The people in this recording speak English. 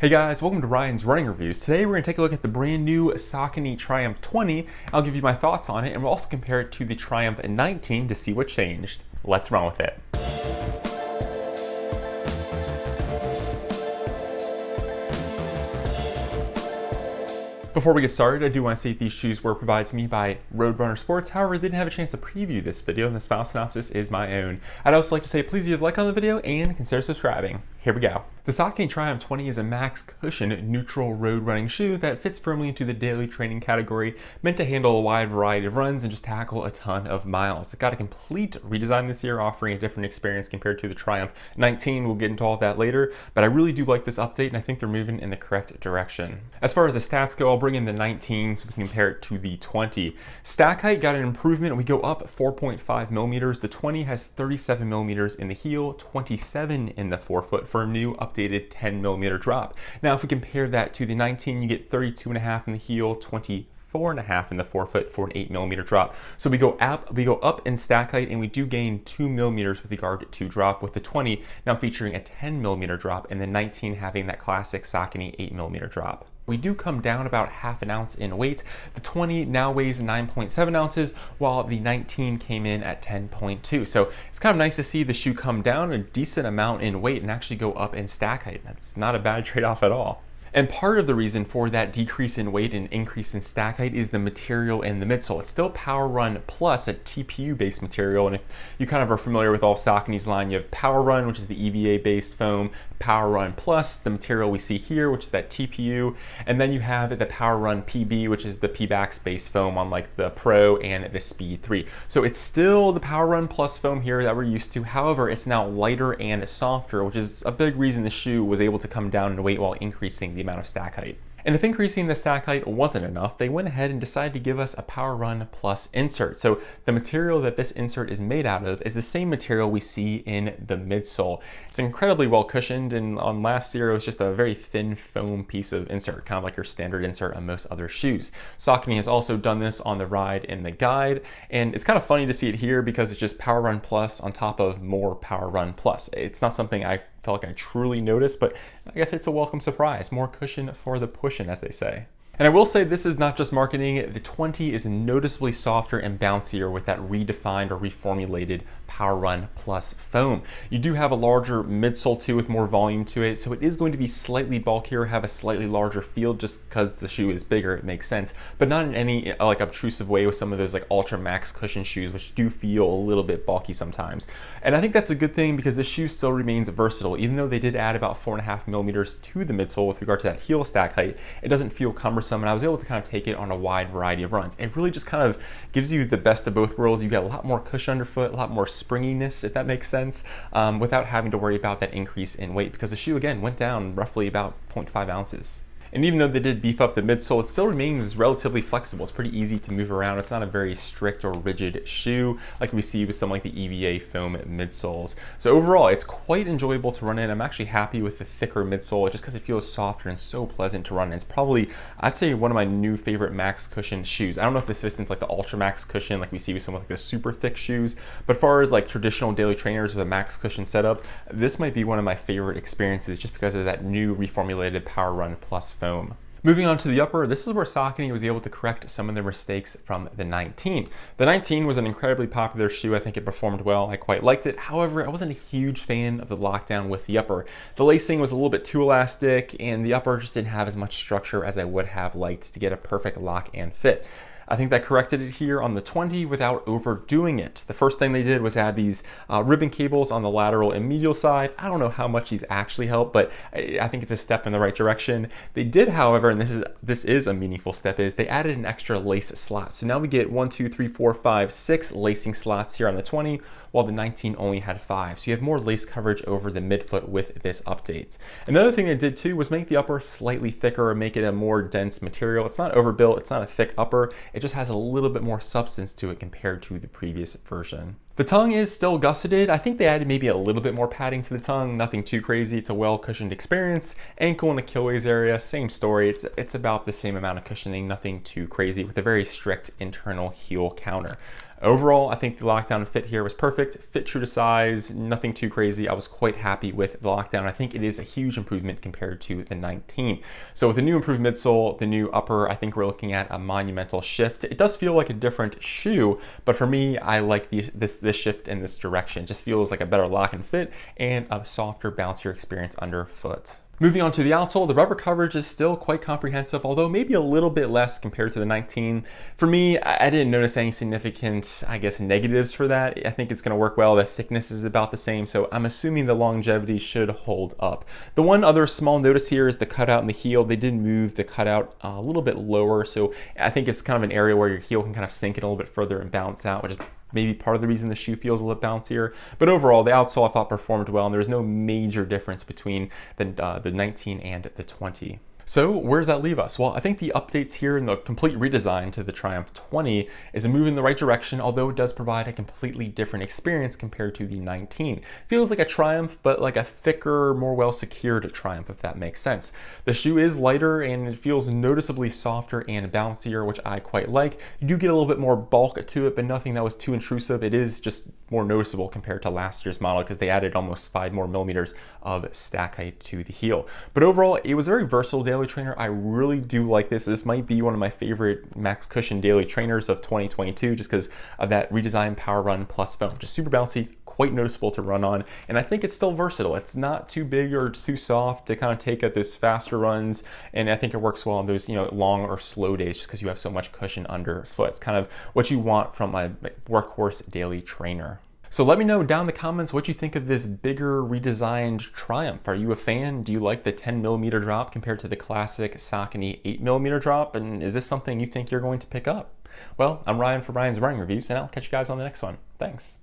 Hey guys, welcome to Ryan's Running Reviews. Today we're going to take a look at the brand new Saucony Triumph 20. I'll give you my thoughts on it, and we'll also compare it to the Triumph 19 to see what changed. Let's run with it. Before we get started, I do want to say these shoes were provided to me by Roadrunner Sports. However, I didn't have a chance to preview this video, and this file synopsis is my own. I'd also like to say please leave a like on the video and consider subscribing. Here we go. The Saucony Triumph 20 is a max cushion neutral road running shoe that fits firmly into the daily training category, meant to handle a wide variety of runs and just tackle a ton of miles. It got a complete redesign this year, offering a different experience compared to the Triumph 19. We'll get into all of that later, but I really do like this update, and I think they're moving in the correct direction. As far as the stats go, I'll bring in the 19 so we can compare it to the 20. Stack height got an improvement. We go up 4.5 millimeters. The 20 has 37 millimeters in the heel, 27 in the forefoot for a new updated 10 millimeter drop. Now, if we compare that to the 19, you get 32.5 in the heel, 24.5 in the forefoot for an 8 millimeter drop. So we go up in stack height, and we do gain 2 millimeters with regard to drop, with the 20 now featuring a 10 millimeter drop and the 19 having that classic Saucony 8 millimeter drop. We do come down about half an ounce in weight. The 20 now weighs 9.7 ounces, while the 19 came in at 10.2. So it's kind of nice to see the shoe come down a decent amount in weight and actually go up in stack height. That's not a bad trade-off at all. And part of the reason for that decrease in weight and increase in stack height is the material in the midsole. It's still PWRRUN Plus, a TPU-based material, and if you kind of are familiar with all Saucony's line, you have PWRRUN, which is the EVA-based foam, PWRRUN Plus, the material we see here, which is that TPU, and then you have the PWRRUN PB, which is the PBAX-based foam on like the Pro and the Speed 3. So it's still the PWRRUN Plus foam here that we're used to. However, it's now lighter and softer, which is a big reason the shoe was able to come down in weight while increasing the amount of stack height. And if increasing the stack height wasn't enough, they went ahead and decided to give us a PWRRUN Plus insert. So the material that this insert is made out of is the same material we see in the midsole. It's incredibly well cushioned, and on last year it was just a very thin foam piece of insert, kind of like your standard insert on most other shoes. Saucony has also done this on the Ride and the Guide, and it's kind of funny to see it here because it's just PWRRUN Plus on top of more PWRRUN Plus. It's not something I felt like I truly noticed, but I guess it's a welcome surprise. More cushion for the pushin', as they say. And I will say this is not just marketing. The 20 is noticeably softer and bouncier with that redefined or reformulated PWRRUN Plus foam. You do have a larger midsole too with more volume to it, so it is going to be slightly bulkier, have a slightly larger feel just because the shoe is bigger, it makes sense, but not in any like obtrusive way with some of those like ultra max cushion shoes, which do feel a little bit bulky sometimes. And I think that's a good thing because the shoe still remains versatile. Even though they did add about 4.5 millimeters to the midsole with regard to that heel stack height, it doesn't feel cumbersome, and I was able to kind of take it on a wide variety of runs. It really just kind of gives you the best of both worlds. You got a lot more cushion underfoot, a lot more springiness, if that makes sense, without having to worry about that increase in weight, because the shoe again went down roughly about 0.5 ounces. And even though they did beef up the midsole, it still remains relatively flexible. It's pretty easy to move around. It's not a very strict or rigid shoe like we see with some like the EVA foam midsoles. So overall, it's quite enjoyable to run in. I'm actually happy with the thicker midsole just because it feels softer and so pleasant to run in. It's probably, I'd say, one of my new favorite max cushion shoes. I don't know if this fits into like the ultra max cushion like we see with some of like the super thick shoes, but as far as like traditional daily trainers with a max cushion setup, this might be one of my favorite experiences just because of that new reformulated PWRRUN Plus foam. Moving on to the upper, this is where Saucony was able to correct some of the mistakes from the 19. The 19 was an incredibly popular shoe. I think it performed well. I quite liked it. However, I wasn't a huge fan of the lockdown with the upper. The lacing was a little bit too elastic, and the upper just didn't have as much structure as I would have liked to get a perfect lock and fit. I think that corrected it here on the 20 without overdoing it. The first thing they did was add these ribbon cables on the lateral and medial side. I don't know how much these actually help, but I think it's a step in the right direction. They did, however, and this is a meaningful step, is they added an extra lace slot. So now we get 1, 2, 3, 4, 5, 6 lacing slots here on the 20, while the 19 only had 5. So you have more lace coverage over the midfoot with this update. Another thing they did too was make the upper slightly thicker or make it a more dense material. It's not overbuilt, it's not a thick upper. It just has a little bit more substance to it compared to the previous version. The tongue is still gusseted. I think they added maybe a little bit more padding to the tongue, nothing too crazy. It's a well-cushioned experience. Ankle and Achilles area, same story. It's about the same amount of cushioning, nothing too crazy, with a very strict internal heel counter. Overall, I think the lockdown fit here was perfect, fit true to size, nothing too crazy. I was quite happy with the lockdown. I think it is a huge improvement compared to the 19. So with the new improved midsole, the new upper, I think we're looking at a monumental shift. It does feel like a different shoe, but for me, I like this shift in this direction. It just feels like a better lock and fit and a softer, bouncier experience underfoot. Moving on to the outsole, the rubber coverage is still quite comprehensive, although maybe a little bit less compared to the 19. For me, I didn't notice any significant, I guess, negatives for that. I think it's going to work well. The thickness is about the same, so I'm assuming the longevity should hold up. The one other small notice here is the cutout in the heel. They did move the cutout a little bit lower, so I think it's kind of an area where your heel can kind of sink in a little bit further and bounce out, which is maybe part of the reason the shoe feels a little bouncier. But overall, the outsole I thought performed well, and there was no major difference between the 19 and the 20. So where does that leave us? Well, I think the updates here and the complete redesign to the Triumph 20 is a move in the right direction, although it does provide a completely different experience compared to the 19. Feels like a Triumph, but like a thicker, more well-secured Triumph, if that makes sense. The shoe is lighter and it feels noticeably softer and bouncier, which I quite like. You do get a little bit more bulk to it, but nothing that was too intrusive. It is just more noticeable compared to last year's model because they added almost 5 more millimeters of stack height to the heel. But overall, it was a very versatile daily trainer. I really do like this. This might be one of my favorite max cushion daily trainers of 2022 just because of that redesigned PWRRUN Plus foam. Just super bouncy, quite noticeable to run on, and I think it's still versatile. It's not too big or too soft to kind of take at those faster runs, and I think it works well on those long or slow days just because you have so much cushion underfoot. It's kind of what you want from a workhorse daily trainer. So let me know down in the comments what you think of this bigger redesigned Triumph. Are you a fan? Do you like the 10mm drop compared to the classic Saucony 8mm drop? And is this something you think you're going to pick up? Well, I'm Ryan for Ryan's Running Reviews, and I'll catch you guys on the next one. Thanks.